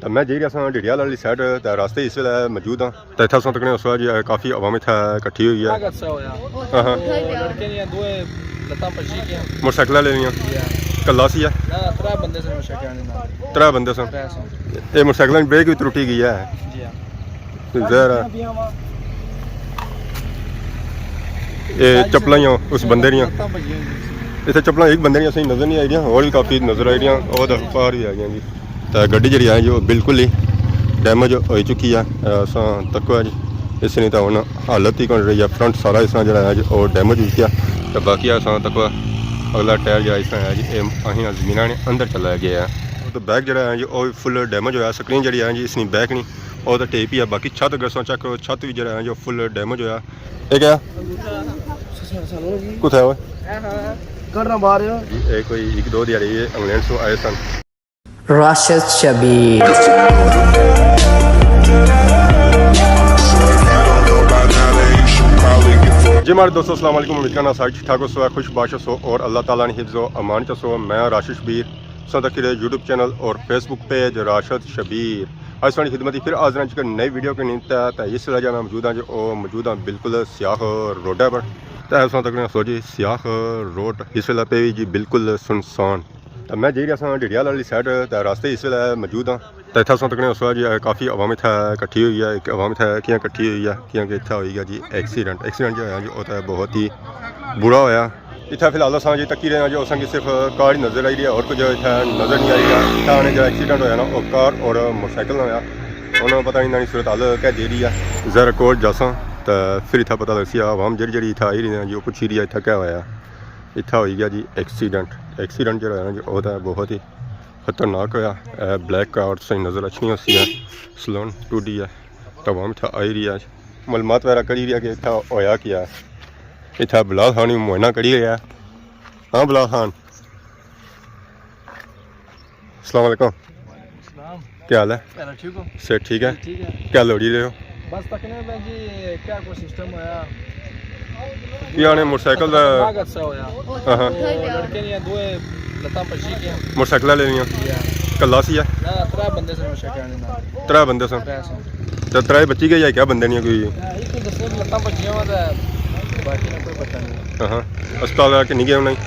तो मैं जी रहा डेडियाल वाली साइड रास्ते इस वे मौजूद हाँ तो इतना अस तकने उस जी काफ़ी आवाम इतना इकट्ठी हुई है। मोटरसाइकिल लेनिया कला सी है त्रै बंदे सन ये मोटरसाइकिल ब्रेक भी त्रुटी गई है जहर ये चप्पल ही उस बंदे दियाँ इतने चप्पल एक बंदे दी सही नज़र नहीं आई और भी काफ़ी नज़र आई और बाहर भी आई जी तो गड्डी जी है जो बिल्कुल ही डैमेज हो चुकी है अस तको है जी इसने तो हम हालत ही रही है फ्रंट सारा इस तरह है जी और डैमेज हो गया तो बाकी अस तको अगला टायर जो इस तरह है जी अं जमीन ने अंदर चला गया है तो बैक जो है जी वो फुल डैमेज होया स्क्रीन जी है जी इसनी बैक नहीं और तो टेप ही है बाकी छत अगर चेक करो छत भी जो है जो फुल डैमेज होया ये क्या कुछ है वो करना बाहर ये कोई एक दो दिहाड़ी इंग्लैंड से आए सन Rashid Shabir जी हमारे दोस्तों अस्सलाम वालेकुम उम्मीद करना सारी ठीक ठाक हो सो खुश बाश हो और अल्लाह ताला ने हिफ्ज़ व अमान च सो मैं राशिद शबीर सदर यूट्यूब चैनल और फेसबुक पेज राशिद शबीर आज वाली खिदमत फिर हाजिर हैं नई वीडियो के नींद तो इस वजह मैं मौजूद हाँ जो मौजूद हाँ बिल्कुल सियाख रोडा पर तो उस तक सोची सियाख रोड इस वे पे भी जी बिल्कुल सुनसान तो मैं जी रहा डेडियाल वाली साइड तो रास्ते इस वे मौजूद हाँ तो इतना अस तकने उस जी काफ़ी आवाम इतना इकट्ठी हुई है एक आवाम इतना कि इकट्ठी हुई है क्योंकि इतना हो गया जी एक्सीडेंट जो है जी वो तो बहुत ही बुरा होया इतना फिलहाल अस जी तकी रहे हैं जो असा सिर्फ कार ही नज़र आई रही है और कुछ इतना नज़र नहीं आई रहा इतना जो एक्सीडेंट होया ना वो कार और मोटरसाइकिल होया उन्होंने पता नहीं ना सूरत हाल क्या दे रही है जरा कोट जासा तो फिर इतना पता लग सी आवाम जी इतना आई रही है जी पूछी रही है इतना क्या होया इतना हो गया जी एक्सीडेंट जो है ना जी वो तो बहुत ही खतरनाक होया ब्लैक कार सही नज़र अच्छी होती है सलोन टूडी है तो आवाम इतना आई रही है मालूमात वगैरह करी रही है कि इतना होया क्या है इतना बिलाल खान भी मुआयना करी गया हाँ बिलाल खान अस्सलाम वालेकुम क्या हाल है सर ठीक है क्या लोड़ी रहे हो बस तकने में जी क्या कोई सिस्टम होया यानी मोटरसाइकिल दा हां लड़के ने दो लता पछी के मोटरसाइकिल लेनिया कला सी है ना त्रै बंदे से मोटरसाइकिल ने त्रै बंदे सन तो त्रै बच्ची गई है क्या बंदे नहीं कोई एक तो दस लता पछियां वा बाकी ने कोई पता नहीं हां अस्पताल कि नहीं गए नहीं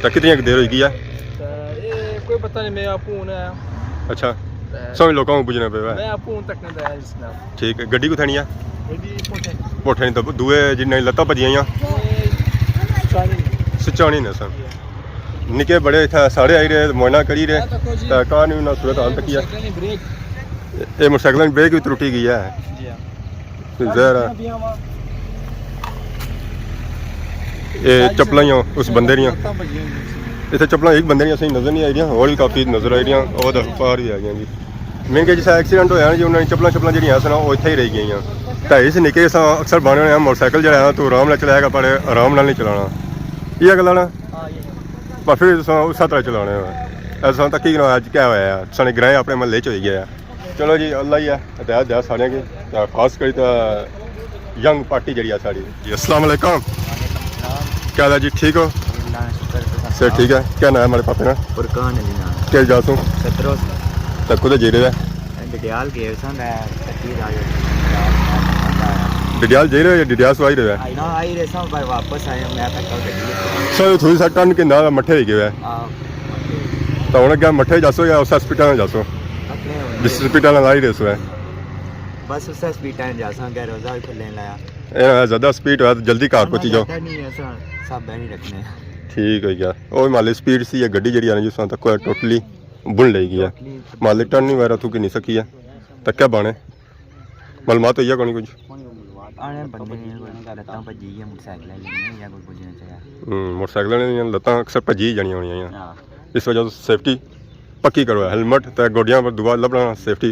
तो कितनी देर हो गई है ये कोई पता नहीं मैं आपको ने अच्छा समझ लोगों को पूछना पे मैं आपको तक नहीं दया जिसने ठीक है गड्डी को थनी है गड्डी पोठे नहीं तो दुए जिन्हें लत्ता भजियां सचानी ने सन निके बड़े इतना सारे आई रहे मुआयना करी रहे तो कार नहीं ना सूरत हाल तक ये मोटरसाइकिल ब्रेक भी त्रुटी गई है जहर ये चप्पल ही उस बंदे दियाँ इतने चप्पल एक बंदे दी सही नज़र नहीं आई और भी काफ़ी नज़र आई और बाहर भी आई जी महंगे जिस एक्सीडेंट होया जी उन्होंने चप्पल जो सन वो इतना ही रह गई तो इस निके अक्सर बने हुए मोटरसाइकिल जो है तू आराम नाल चलाएगा पर आराम नाल नहीं चलाना ये गल ना पर फिर उस तरह चलाने ऐसा तक ही अज क्या होया साढ़े ग्रां अपने महल्ले च हो गया चलो जी अल्लाह ही है हदायत दे सारे की खास करी तो यंग पार्टी जी साड़ी जी अस्सलाम वालेकुम क्या हाल है जी ठीक हो सर ठीक है क्या नाम है हमारे पापे ना क्या जासू तक कुछ जी रहे डिडियाल जी रहे डिडियाल से आई रहे सर थोड़ी सा टन के ना मठे ही गए तो हम क्या मठे जासो या उस हॉस्पिटल में जासो जिस हॉस्पिटल में लाई रहे सो बस उस हॉस्पिटल जासा के रोजा भी खुलने लाया ज़्यादा स्पीड है तो जल्दी कार पहुंची जाओ सब बैठ रखने ठीक है यार वो माले स्पीड सी है गड्डी जी जिस तक टोटली बुन ले गई है माले टर्न नहीं वगैरह तू की नहीं सकी है तो क्या बने मालूमात तो कौन कुछ मोटरसाइकिल ने लत्तां अक्सर भजी जानी होनी इस वजह से सेफ्टी पक्की करो हेलमेट तो गोडियां पर दुआ लभना सेफ्टी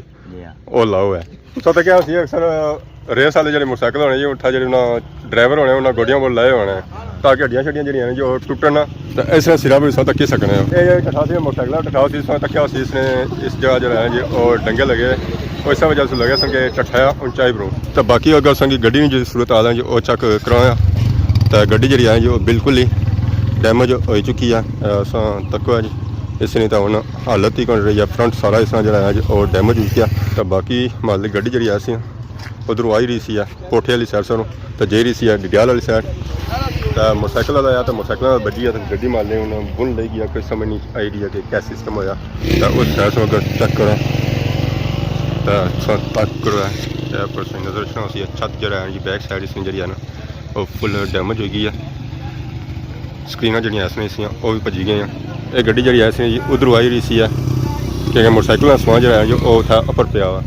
वो लाओ है तो क्या अक्सर रेस वाले जो मोटरसाइकिल होने जी उठा जो ड्राइवर होने उन्होंने गोडियां पर लाए होने ताकि हड्डियां शड्डियां जी जो टुटन ना तो इस सिरा भी तकी सकने अठासी मोटरसाइकिल टठाओ सी तकिया सी इसने इस जगह जो है जी और डंगे लगे इस वजह से लगे सन कि टठाया ऊंचाई पर तो बाकी अगर संगी गड्डी जी सूरत हाल है जी वो चेक कराया तो गड्डी जी है जी बिल्कुल ही डैमेज हो चुकी है अस तको है जी इस नहीं तो हुण हालत ही कर रही है फ्रंट सारा इस तरह जो है और डैमेज हो गया। तो बाकी मान ली गड्डी जी ऐसी उधरों आई रही सी कोठे वाली साइड से तो जे रही सी डडियाल वाली साइड तो मोटरसाइकिल वाला आया तो मोटरसाइकिल बजी है तो गड्डी मान ली उन्हें बुन ले गया कोई समझ नहीं आई रही है कि क्या सिस्टम होया। तो उस साइड से अगर चेक करो तो तक करो नजर रखना सी छत जो है जी बैक साइड इसमें जी है ना वो फुल डैमेज हो गई है। स्क्रीना जी ऐसा सी वो भी भजी गई हैं। ये गड्डी जी ऐसी जी उधरों आई रही सी क्योंकि मोटरसाइकिल का समान जो है जो वो था अपर पिया हुआ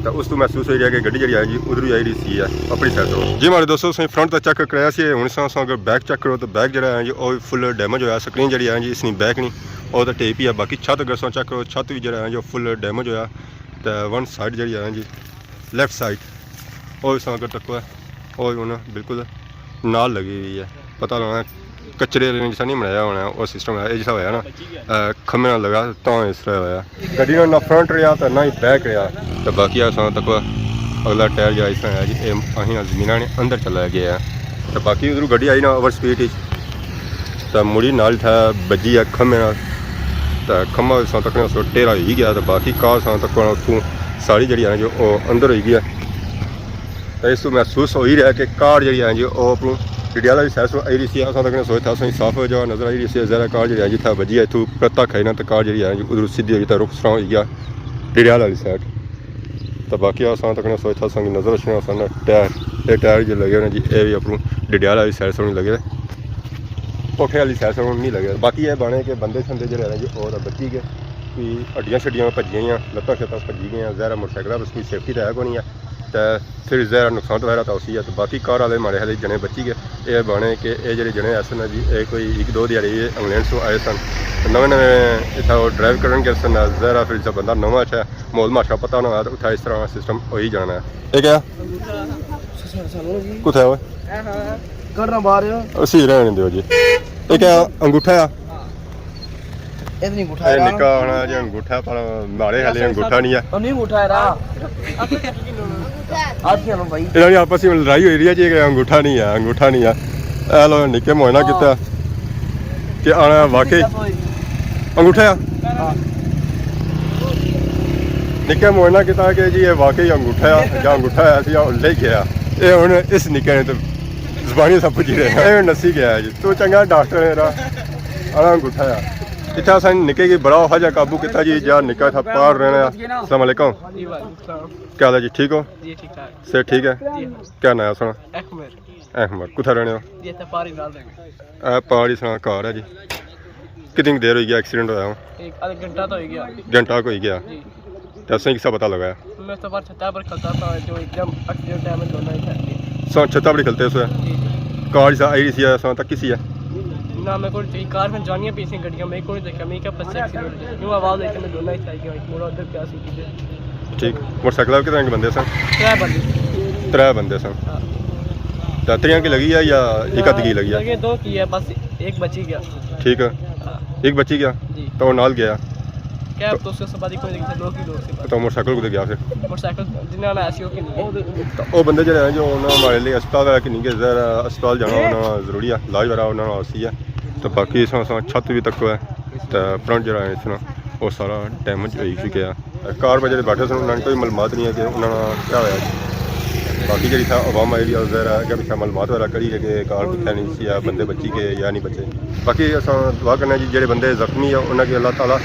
तो उस तो महसूस हो रहा है कि गड्डी जी है जी उधर ही आई रही सी अपनी साइड तो जी हमारे दोस्तों सही फ्रंट तो चेक कराया से हूँ अगर बैक चेक करो तो बैक जो है जी वो फुल डैमेज होया। स्क्रीन जी है जी इसनी बैक नहीं वो तो टेप ही है। बाकी छत अगर चेक करो छत भी जो है जो फुल डैमेज होया। तो वन साइड जी है जी लैफ्ट साइड वो अगर तको है वो हूँ बिल्कुल नाल लगी हुई है। पता लगना कचरे जिसा नहीं बनाया होना वो सिस्टम है जिसा होया ना खम्मे ना लगा तो इस तरह होया। गड्डी ना फ्रंट रहा तो ना ही बैक रहा। तो बाकी तक अगला टायर जो इस तरह है जी अं जमीन ने अंदर चला गया है। तो बाकी उधर गड्डी आई ना ओवर स्पीड तो मुड़ी नाल था बजी है खम्मे ना तो खम्मा तक टेरा हो ही गया। तो बाकी कार तक उतों सारी जी है जो अंदर हो गया। तो इस महसूस हो ही रहा कि कार जी है जी वो अपनी डडियाल वाली साइड आई रही थी अस सोचा सही साफ जगह नजर आई रही है। ज़रा कार जी जी था बजी है इतों प्रता खाई ना तो कार जी है उधर सीधी हुई तो रुख सरा हो गया डडियाल वाली साइड। तो बाकी अस सोचा संग नजर रखना सन टायर ये टायर जो लगे ना जी ये भी अपनी डडियाल वाली साइड से नहीं लगे कोठे वाली साइड से नहीं लगे। बाकी ये बने कि बंदे छंदे जो जी और बची गए कि हड्डियाँ शड्डियाँ भजी गई लत्तां शत्तां भजी गई। ज़रा मोटरसाइकिल बस कोई सेफ्टी तो है को नहीं है तो फिर ज़रा नुकसान तो वगैरह तो उसी है। तो बाकी कार वाले माड़े हाले जने बची गए। ये बने कि ये जो जने ऐसे ना जी ये कोई एक दो दिहाड़ी इंग्लैंड से आए सन नवे नवे इतना वो ड्राइव करन गए सन। ज़रा फिर जब बंदा नवा अच्छा मोल माशा पता ना हो तो उठा इस तरह सिस्टम हो ही जाना है। ये क्या कुछ है उसी रहने दो जी। ये क्या अंगूठा है निका होना जी अंगूठा पर मारे हाले अंगूठा नहीं है इन्होंने आपस में लड़ाई हो रही है जी अंगूठा नहीं है अंगूठा नहीं है। लो निके मुआयना किया कि आना वाकई अंगूठा है निके मुआयना किया कि जी ये वाकई अंगूठा है या अंगूठा है ले गया ये हूँ इस निके ने तो जबानी सब पुजी रहे नसी गया जी तू चंगा डॉक्टर मेरा आना अंगूठा है इतना अस निके की बड़ा हजा काबू किया जी जा निका था पार रहना। अस्सलाम वालेकुम क्या हाल है जी ठीक हो से ठीक है क्या नाम सुना अहमद कुत्थे रहने हो पहाड़ी सुना घर है जी कितनी देर हो गया एक्सीडेंट होया घंटा को ही गया तो असें किसा पता लगाया छत्ता पर खलते उस कार जिसा आई रही तक किसी है ना मेरे को कार में जानियां पीछे गड्डियां मेरे को नहीं देखा मैं क्या फंस एक्सीडेंट यूं आवाज देके मैं दोनों ही था गया पूरा उधर क्या सी ठीक मोटरसाइकिल कितने के बंदे सन त्रै बंदे सन यात्रियां की लगी है या एक आधी की लगी है दो की है बस एक बची गया ठीक है एक बची गया तो वो नाल गया क्या तो उससे सवारी कोई नहीं दो की तो मोटरसाइकिल को गया फिर मोटरसाइकिल जिन्ना ना ऐसी हो कि नहीं वो बंदे जो हैं जो हमारे लिए अस्पताल वगैरह की नहीं गए ज़रा अस्पताल जाना होना जरूरी है इलाज वगैरह उन्होंने उसी है। तो बाकी छत भी तक है तो फ्रंट जो है इसमें वो सारा डैमेज हो चुके हैं। कार में जो बैठे सन उन्होंने कोई मालूमात नहीं है कि उन्होंने क्या होया। बाकी जी था अवाम एरिया वगैरह क्या पिछा मालूमात वगैरह करी है कि कार कितने नहीं सी या बंदे बची गए या नहीं बचे। बाकी अस दुआ करना जी जो बंदे जख्मी है उन्होंने अल्लाह ताला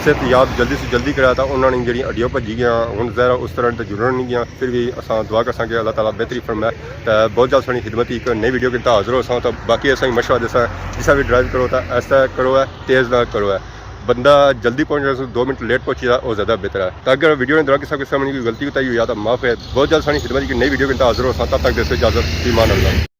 सेहत याद जल्दी से जल्दी कराया था उन्होंने जी हड्डियाँ भजी गई हूँ ज़रा उस तरह तो जरूर नहीं गया फिर भी अस दुआ कर सकें अल्लाह ताला बेहतरी फरमाए। तो बहुत जल्द साड़ी खिदमत एक नई वीडियो के हाजिर हो तो बाकी असा मशवरा जैसा जिसा भी ड्राइव करो तो ऐसा करो है तेज़ ना करो है बंदा जल्दी पहुँच रहा है 2 मिनट लेट पहुँची वो ज़्यादा बेहतर है। तो अगर वीडियो ने दौरान किसी के सामने कोई गलती बताई हुई या तो माफ़ है। बहुत जल्द साड़ी खिदमत की नई वीडियो के हाजिर हो तब तक जैसे इजाज़त ईमान अल्लाह।